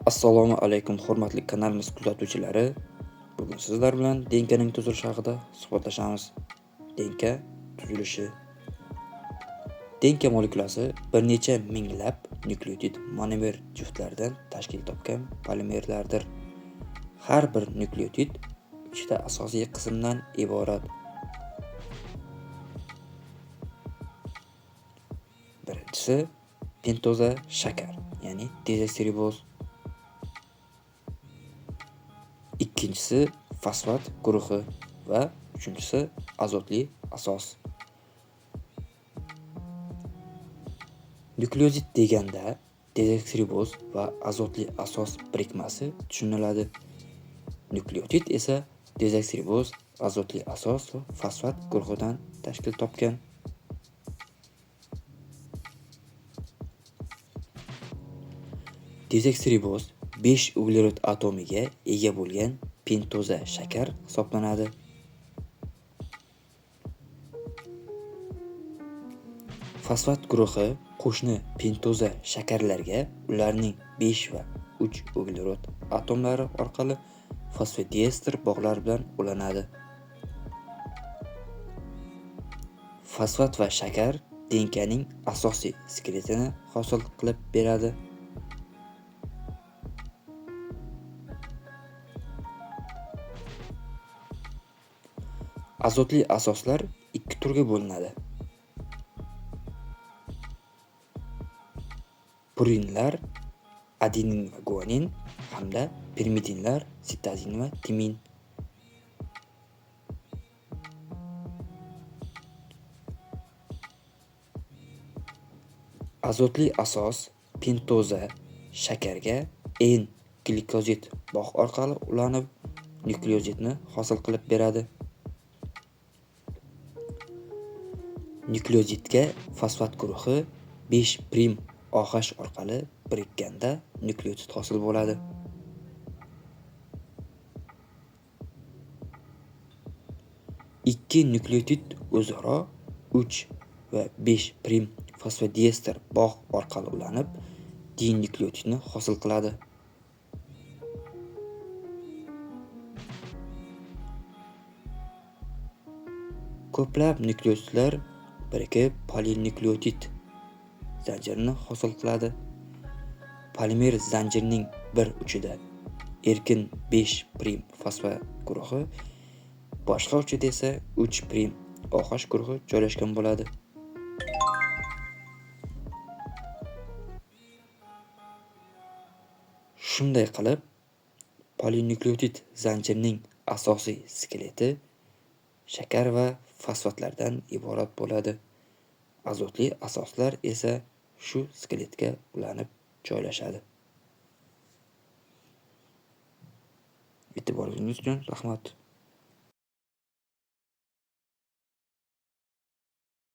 Assalomu alaykum hurmatli kanalimiz kuzatuvchilari. Bugun sizlar bilan DNKning tuzilishi haqida suhbatlashamiz. DNK tuzilishi. DNK molekulasi bir necha minglab nukleotid monomer juftlaridan tashkil topgan polimerlardir. Har bir nukleotid 3 ta asosiy qismdan iborat. Birinchisi pentoza shakar, ya'ni dezoksiriboz. Ikkinchisi fosfat guruhi va uchinchisi azotli asos. Nukleozid deganda dezoksiriboz va azotli asos birikmasi tushuniladi. Nukleotid esa dezoksiriboz, azotli asos va fosfat guruhidan tashkil topgan. Dezoksiriboz 5 uglerod atomiga ega bo'lgan pentoza shakar hisoblanadi. Fosfat guruhi qo'shni pentoza shakarlarga ularning 5 va 3 uglerod atomlari orqali fosfodiester bog'lar bilan ulanadi. Fosfat va shakar DNKning asosiy skeletini hosil qilib beradi. Azotli asoslar ikki turga bo'linadi. Purinlar, adenin va guanin hamda pirmidinlar, sitozin va timin. Azotli asos pentoza shakarga N-glikozid bog' orqali ulanib, nukleozidni hosil qilib beradi. Nukleozidga fosfat guruhi 5' OH orqali birikkanda nukleotid hosil bo'ladi. Ikki nukleotid o'zaro 3 va 5' fosfodiester bog' orqali ulanib, dinukleotidni hosil qiladi. Ko'plab nukleotidlar birikib polinukleotid zanjirini hosil qiladi. Polimer zanjirining bir uchida erkin 5' fosfat guruhi, boshqa uchida esa 3' OH guruhi joylashgan bo'ladi. Shunday qilib, polinukleotid zanjirining asosiy skeleti shakar va fosfatlardan iborat bo'ladi. Azotli asoslar esa shu skeletga ulanib joylashadi. E'tiboringiz uchun rahmat.